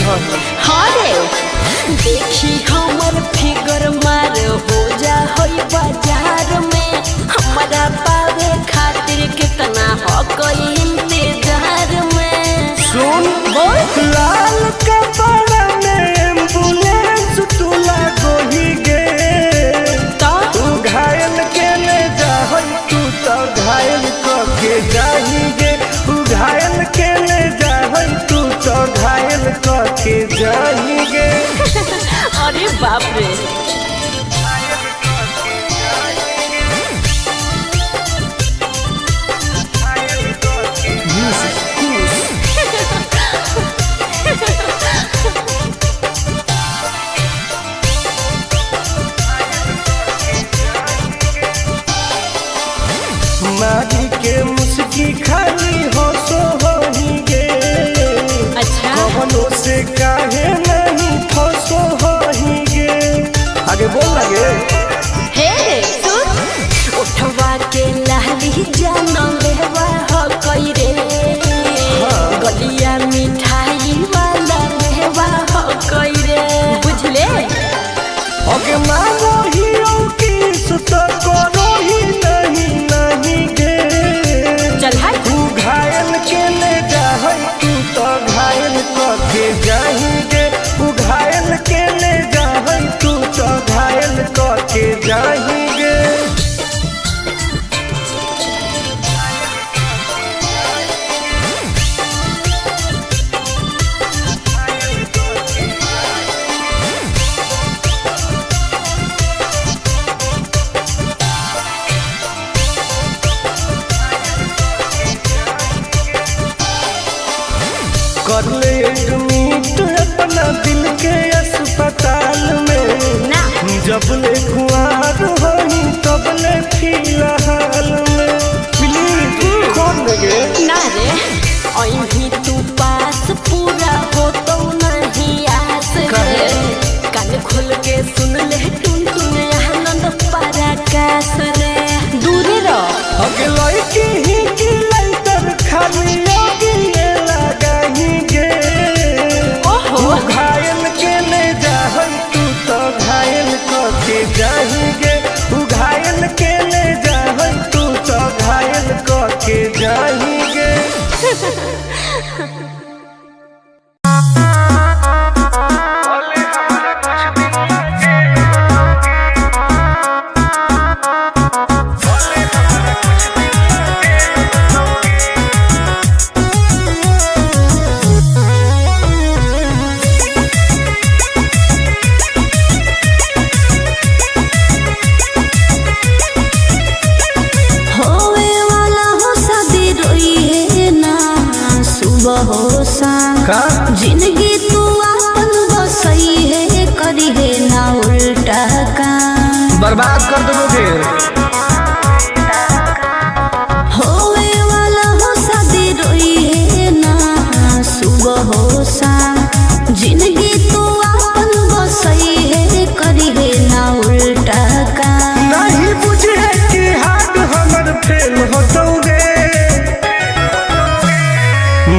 हाँ रे देखी हमर फिगर मार हो जा होई बाजार में हमारा पावे खातिर कितना हो कोई इंतजार में। सुन बोल लाल कपड़ा में एम्बुलेंस तुला गोही गे तू घायल के ले जा तू तो घायल के जाही गे तू घायल के ले जा तू तो घायल के जाही गे। अरे बाप रे मारी के मुस्की खाली हो सो होही गे। अच्छा कवनो से काहे नहीं फसो होही गे। आगे बोल लगे हे सुन उठवा के लाली जानो लेवा हो कोई रे गलिया मिठाई वाला लेवा हो कोई रे बुझले। ओके मांगो ही किस तो करो ही नहीं गे। चल हाय तू घायल के ले जा तू तो घायल के जाही गे तू घायल के ले जा तू तो घायल के जाही गे। कर ले एडमिट अपना दिल के अस्पताल में ना जब ले खुआर होही तब ले फिलहाल में प्लीज कौन लगे ना रे अहीं तू पास पूरा हो तो नहीं आस रे कान खोल के सुन ले टुन टुन आनंद पराकाश रे दूर रह अगे लड़की ही की लाइटर खाली योगी लगाही गे। ओहो तू घायल के ले जा तू तो घायल के जाही गे तू घायल के ले जा तू तो घायल के जाही गे। जिंदगी तू अपन बसई है करी है ना उल्टा काम बर्बाद कर दोगे होवे वाला हो शादी रोई है ना सुबह हो शाम जिंदगी तू अपन बसई है करी है ना उल्टा काम नहीं बुझे कि हाथ हमर फेल होतोगे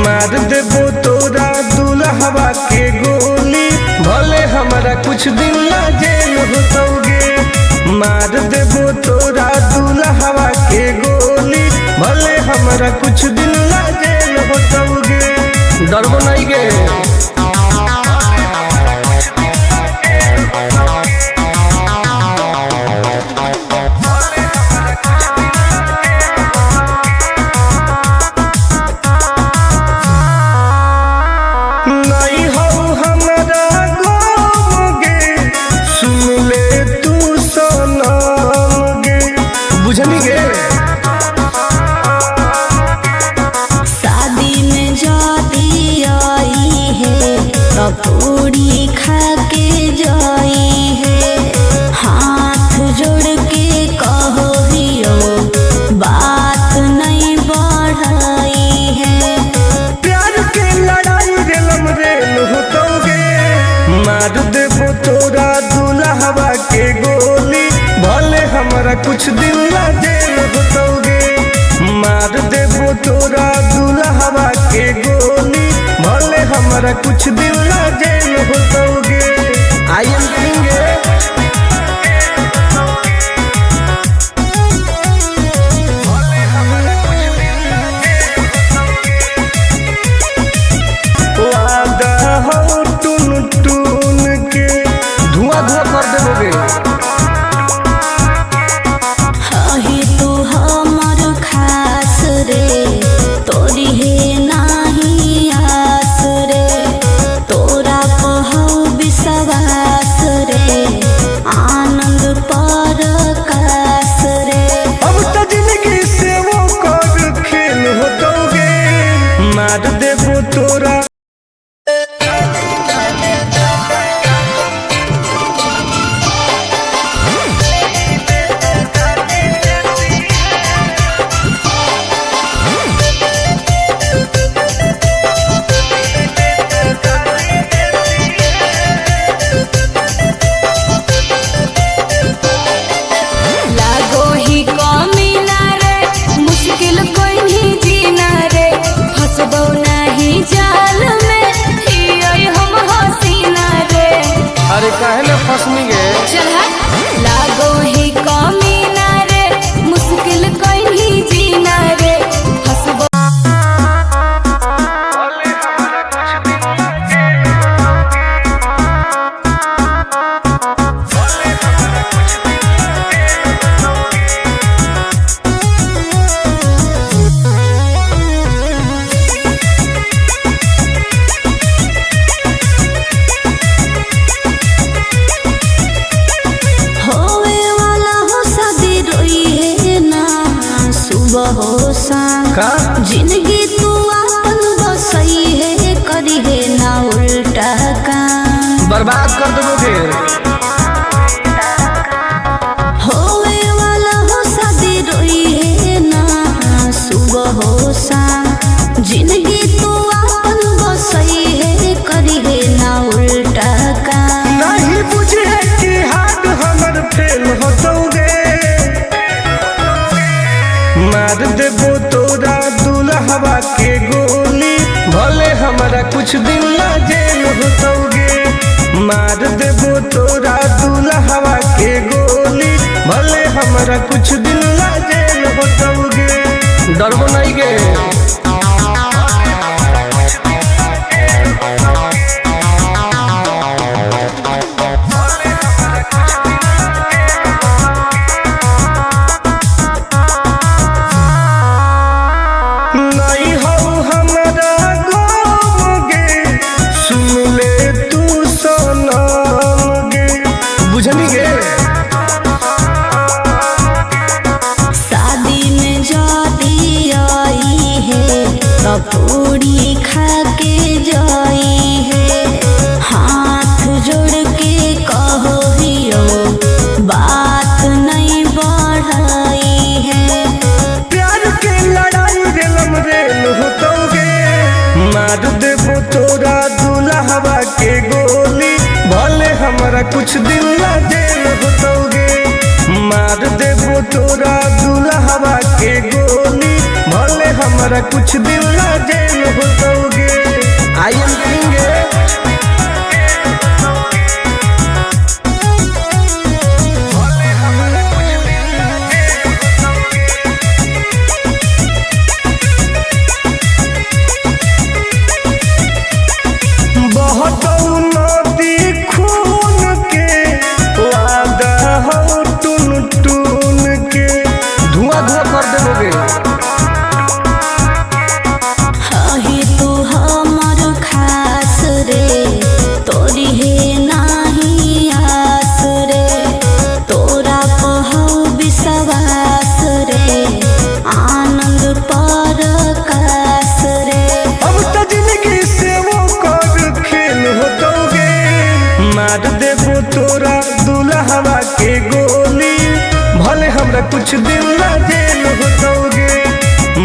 मार देबो तोरा दुल्हवा के गोली भले हमारा कुछ दिन ना जेल होतोगे मार देबो तोरा दुल्हवा के गोली भले हमारा कुछ दिन ना जेल होतोगे डरबो नहीं गे। शादी में जाती आई है तो पूरी खा के जाई है हाथ जोड़ के कहो हियो बात नहीं बढ़ाई है प्यार के लड़ाई रेलम रेल होतोगे मार देबो तोरा दुल्हवा के गोली भले हमारा कुछ दिन ना जेल होतोगे मार देबो तोरा दुल्हवा के गोली भले हमारा हमारा कुछ दिन ना जेल होतोगे। आई एम करेंगे वादा हो टून टून के धुआं धुआं कर देबोगे। आहे तू हमर खास रे तोरी है नाही आस रे तोरा पहौ विश्वास रे आनंद परकाश रे। अब तो जिंदगी से वो कर खेल होतोगे मार देबो तोरा। लागो ही कमीना रे मुश्किल कोई नहीं जीना रे फसबो नहीं जाल में हियै हम हसीना रे। अरे काहे ना फसनी गे चल लागो ही कमीना रे मुश्किल कोई नहीं जीना रे फसबो। होवे वाला हो शादी रोई है ना सुबह हो शाम का जिंदगी तू अपन बसई है करी है ना उल्टा काम बर्बाद कर देबोगे। होवे वाला हो शादी रोई है ना सुबह हो शाम जिंदगी तू अपन बसई है करी है ना उल्टा काम। नहीं बुझे कि हाथ हमर फेल होतोगे मार देबो तोरा दुल्हवा के गोली भले हमारा कुछ दिन ना जेल होतोगे। मार देबो तोरा दुल्हवा के गोली भले हमारा कुछ दिन ना जेल होतोगे। डरबो नहीं गे नहीं हो हमारा गम गे सुन ले तू सनम गे बुझनी गे। शादी में जाती आई है तो पूरी खा के जाई है हाथ जोड़ के कहो हियो बात नहीं बढ़ाई है। प्यार के लड़ाई रेलम रेल होतोगे मार देबो तोरा दुल्हवा के गोली भले हमारा कुछ दिन ना जेल होतोगे। मार देबो तोरा दुल्हवा के गोली भले हमारा कुछ दिन ना जेल होतोगे। आई एम करेंगे बहुत नदी खून के वादा हो टून टून के धुआं धुआं कर देबोगे। आहे तू हमर खास रे तोरी है नाही आस रे तोरा पहौ विश्वास रे आनंद परकाश रे। अब तो जिंदगी से वो कर खेल होतोगे मार देबो तोरा दुल्हवा के गोली भले हमरा कुछ दिन ना जेल होतोगे।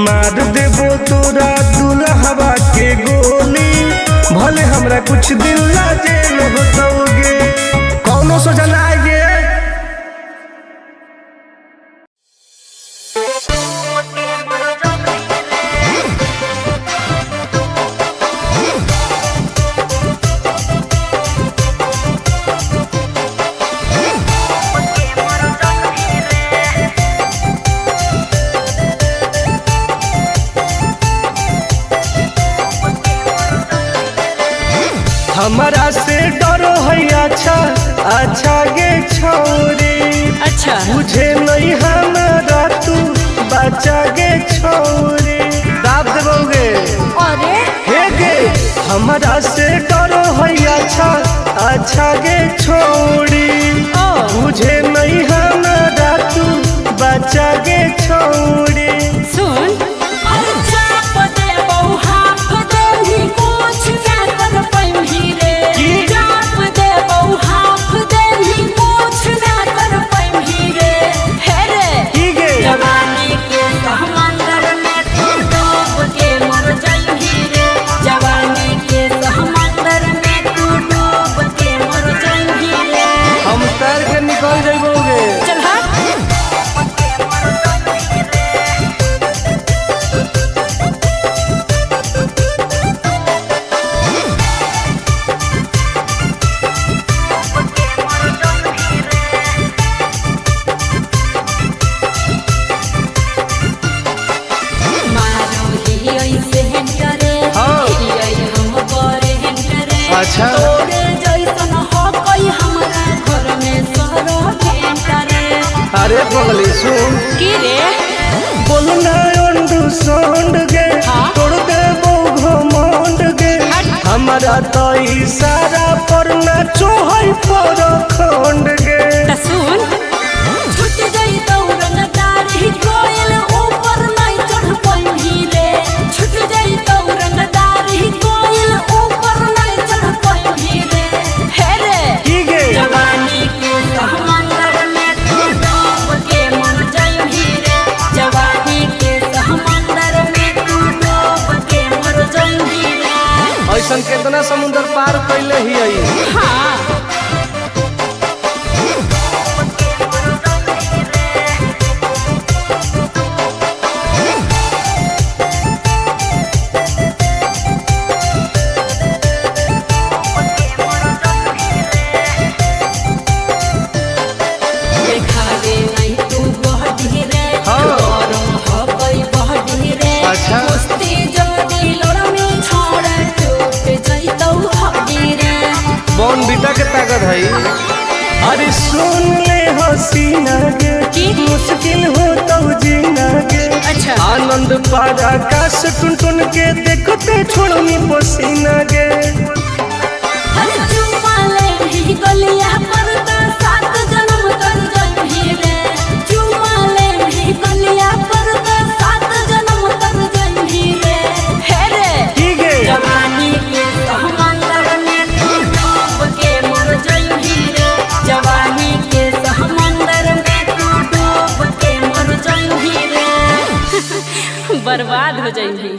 मार देबो तोरा दुल्हवा के गोली भले हमरा कुछ दिन ना जेल होतोगे। कौनो सजा ना आएगे। हमारा से डरो है अच्छा अच्छा गे छोरी। अच्छा मुझे नहीं हमारा तू बचा गे छोरी। दाब देबोगे अरे हे गे हमारा से डरो है अच्छा अच्छा गे छोरी। मुझे नहीं हमारा तू बचा गे छोरी। सुन निकल जाइबोगे। चल अच्छा अरे पगली सुन की रे बोलना अंडू सोंड गे तोड़ दे वो घमंड गे। हमारा तो इशारा पर ना चोहई पर खंड गे। सुन छूट गई दौरंगदारी कोयल ऊपर नहीं चढ़ पाई रे। छूट गई दौरंगदारी कोयल ऊपर नहीं चढ़ पाई रे। हे रे की गे जवानी के समंदर में तू डूब के मर जाई रे। जवानी के समंदर में तू डूब के मर जाई रे। ऐसन कितना समुंदर पार कैले ही आई। हाँ बीटा के ताकत है। अरे सुन ले हसीना गे मुश्किल हो तो जीना गे। अच्छा आनंद पारा आकाश टुन टुन के देखते छोड़नी पसीना गे। गलिया पर सात जन्म कर जाई रे। चुमाले भी गलिया पर सात जन्म कर जाई रे। हे रे की गे जवानी के समंदर में तू डूब के मर जाई रे। जवानी के समंदर में तू डूब के मर जाई रे। बर्बाद हो जाई।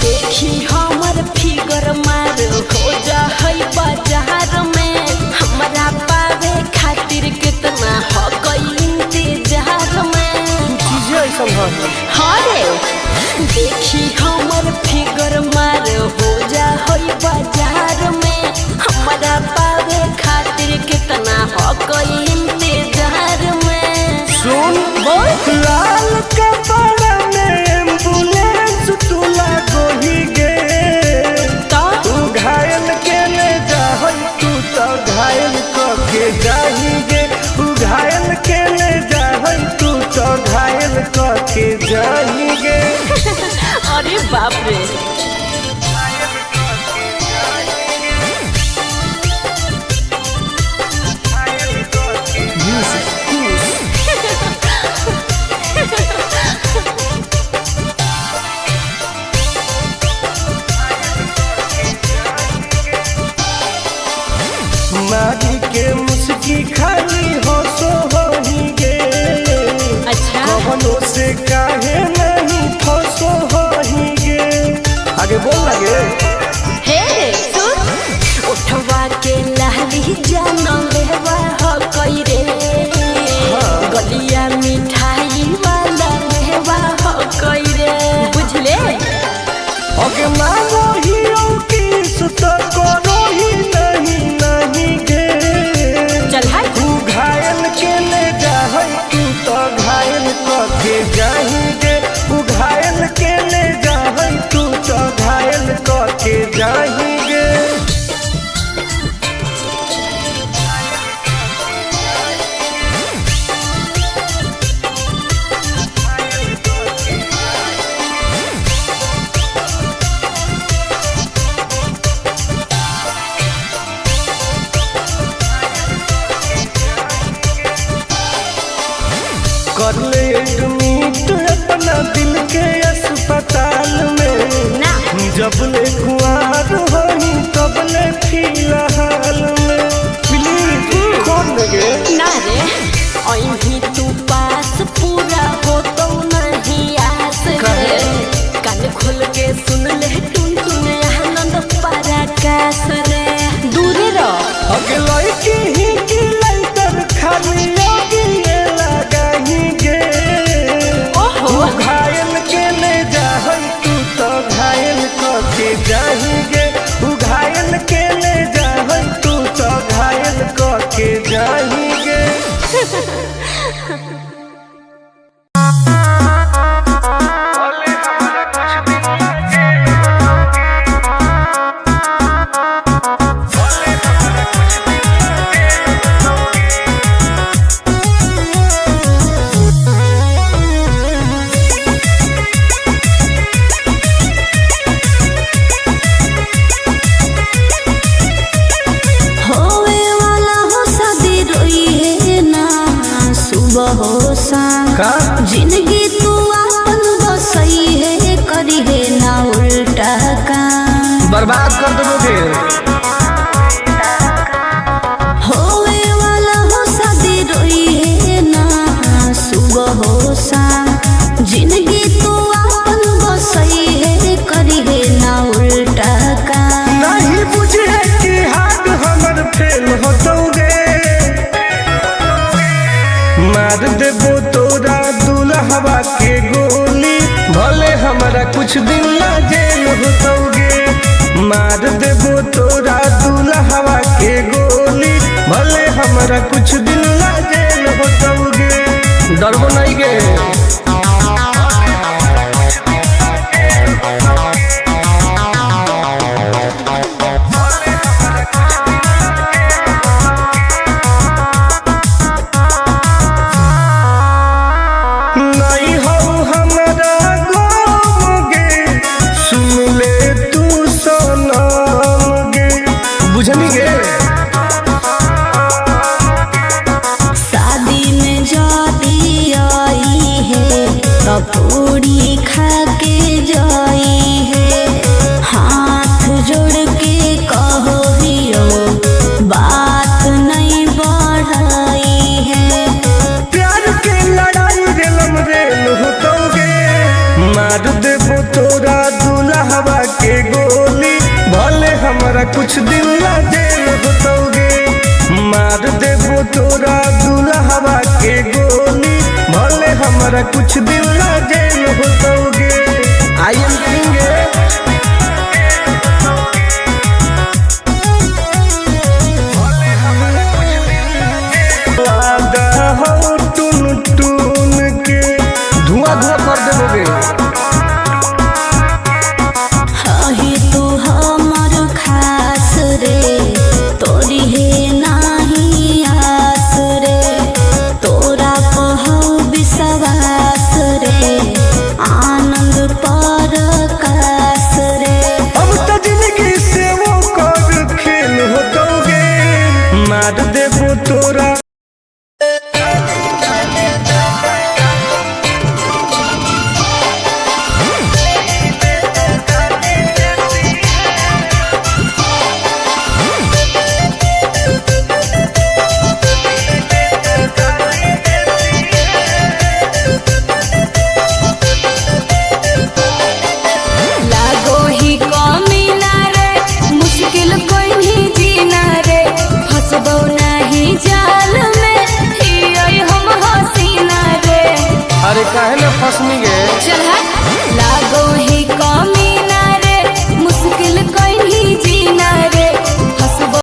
देखी हमर फिगर मार हो जा है बाजार में। हमरा पावे खातिर कितना हो गई इंतजार में। चीजें ऐसा हाँ रे देखी हमर फिगर मार हो जा है बाजार में। हमरा पावे खातिर कितना हो गई इंतजार में। सुन बोल लाल कपड़ा में एम्बुलेंस तू लागो ही गे। तू घायल के ले जा तू तो घायल के जाही गे। तू घायल के ले जा तू तो घायल के जाही गे। अरे बाप रे कर ले एडमिट अपना दिल के अस्पताल में ना जब ले कुआर होई तब ले फिलहाल में प्लीज खोल गे ना रे अभी तू पास पूरा हो तो नहीं आस रे कान खोल के सुन ले टुन टुन आनंद पराकाश रे दूरे रह अगला की ही की लंतर खाली योगी ये लगाही गे ओहो घायल के ले जाहई तू तो घायल के जाही गे घायल के ले जाहई तू तो घायल के जाही गे जिंदगी तू अपन बसई है करी है ना उल्टा काम बर्बाद कर दोगे होवे वाला हो शादी रोई है ना सुबह हो शाम जिंदगी तू अपन बसई है करी है ना उल्टा काम नहीं बुझे कि हाथ हमर फेल होतोगे मार देबो तोरा दुल्हवा के गोली भले हमारा कुछ दिन ला जेल होतोगे मार देबो तोरा दुल्हवा के गोली भले हमारा कुछ दिन ला जेल होतोगे डरबो नहीं गे पूरी खा के जाई है हाथ जोड़ के कहो हियो बात नहीं बढ़ाई है प्यार के लड़ाई रेलम रेल होतोगे मार देबो तोरा दुल्हवा के गोली भले हमारा कुछ दिन ला जेल होतोगे मार देबो तोरा दुल्हवा के गोली भले हमारा कुछ दिन ला जेल होतोगे आई एम किंग हो टून टून के धुआं धुआं कर देबोगे ही तू हमर खास रे तोरी है नाही आस रे तोरा पहु विश्वास रे आनंद परकाश रे अब तो जिंदगी से वो कर खेल होतोगे मार देबो तोरा अरे काहे ना फसनी गे चल लागो ही कमीना रे मुश्किल कहीं जीना रे हसबो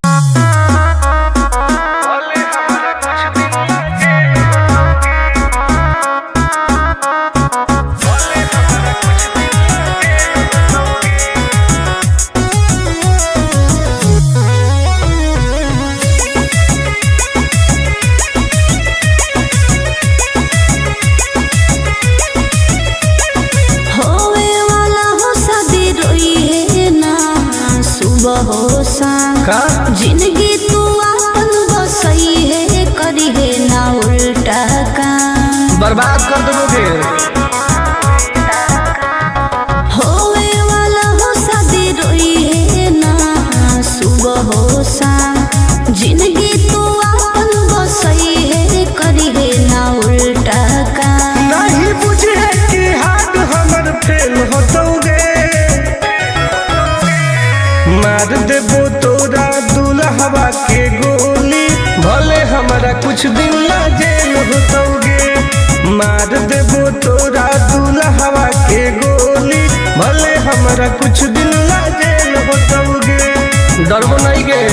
बर्बाद कर दोगे। होवे वाला हो शादी रोई है ना सुबह हो शाम, जिंदगी तू अपन बसई है करी है ना उल्टा काम। नहीं बुझे कि हाथ हमर फेल होतोगे, मार देबो तोरा दुल्हवा के गोली, भले हमारा कुछ दिन ला जेल होतोगे। मार देबो तोरा दुल्हवा के गोली, भले हमारा कुछ दिन ला जेल होतोगे। डरबो नहीं गे।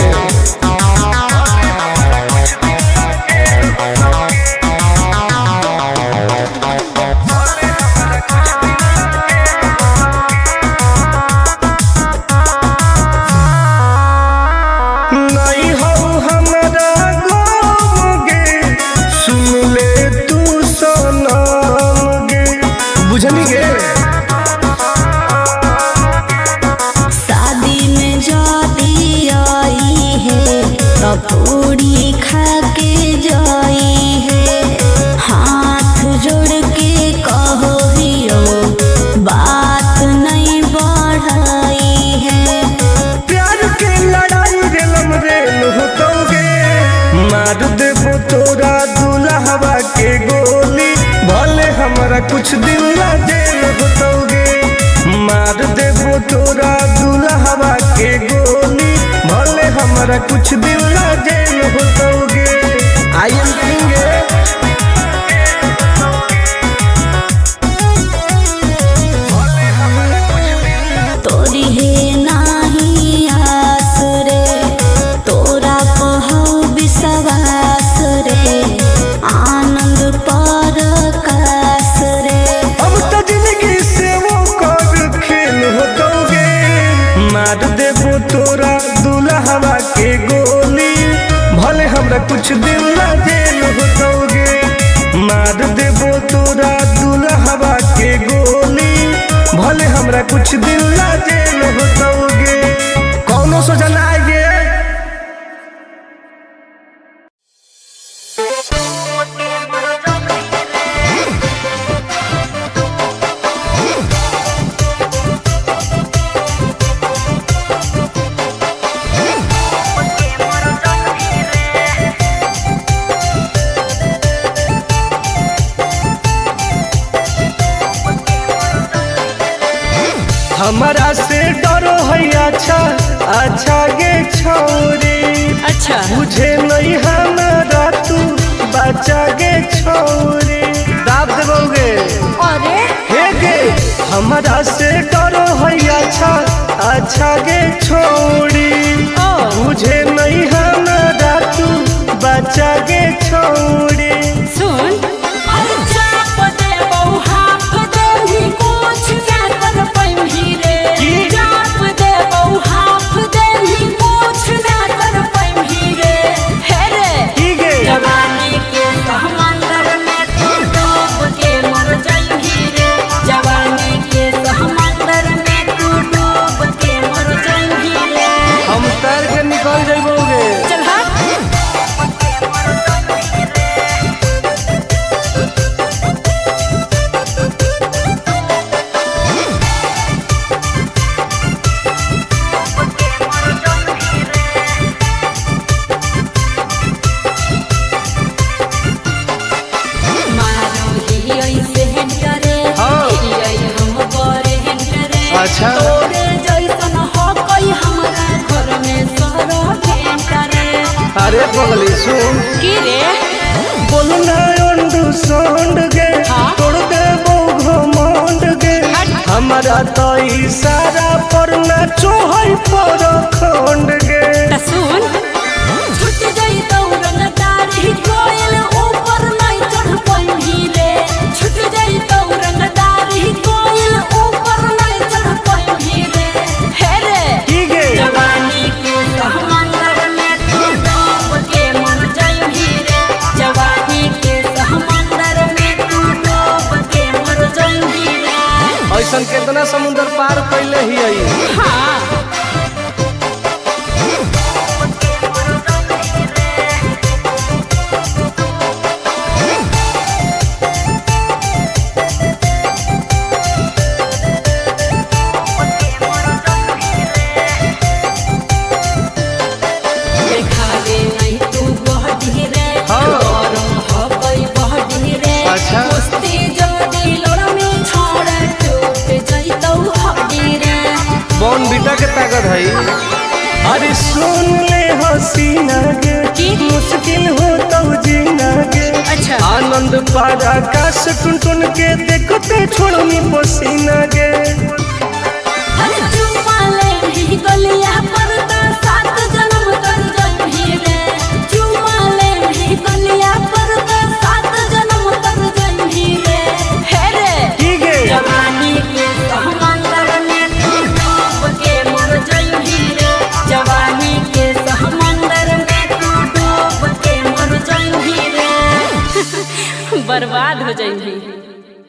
पूरी खा के जाई है, हाथ जोड़ के कहो हियो बात नहीं बढ़ाई है। प्यार के लड़ाई रेलम रेल होतोगे, मार देबो तोरा दुल्हवा के गोली, भले हमारा कुछ दिन ला जेल होतोगे। मार देबो तोरा दुल्हवा के गोली, भले हमारा कुछ दिन ला जेल होतोगे। I am king. तोरी है नाही आस रे, तोरा पहौ विश्वास रे, आनंद पर कास रे। अब तो जिंदगी से वो कर खेल होतोगे, मार देबो तोरा दुल्हवा के गोली, भले हमरा कुछ दिन ला जेल होतोगे। मार देबो तोरा दुल्हवा के गोली, भले हमरा कुछ दिन ला जेल होतोगे। कौनो सोचा ना आएगे। हमारा से डरो है अच्छा अच्छा गे छोरी, अच्छा मुझे नहीं हमारा तू बचा गे छोरी। दाब देबोगे अरे हे गे, हमारा से डरो है अच्छा अच्छा गे छोरी, मुझे नहीं हमारा तू बचा गे छोरी। सुन निकल जाइबोगे। चल हाँ। अच्छा अरे पगली सुन की रे बोलना अंडरस्टैंड गे, तोड़ दे वो घमंड गे, हमारा तो इशारा पर नाचो है पर खंड गे। सुन छुट गई दौड़न दाढ़ी कोयल ऊपर नहीं चढ़ पाई रे, छुट गई दौड़न दाढ़ी कोयल ऊपर नहीं चढ़ पाई रे। हे रे ठीक है जवानी के समंदर में तू डूब के मर जाई रे, जवानी के समंदर में तू डूब के मर जाई रे। ऐसा कितना समुद्र पार कैले ही आई। हाँ अच्छा मस्ती जोड़ी लोड़ा में छोड़ टूट जइतौ हड्डी रे बॉन बीटा के ताकत है। अरे सुन ले हसीना गे की? मुश्किल हो तो जीना गे। अच्छा आनंद पार आकाश टुन टुन के देखते छोड़नी पसीना गे। अरे चुमा ले ही गलिया पर तो 7 जन्म कर जइही रे चुमा ले ही गलिया पर तो 7 जन्म कर जइही रे हे रे ठीक है जवानी के समंदर में तू डूब के मर जइही रे जवानी के समंदर में तू डूब के मर जइही रे बर्बाद हो जइही।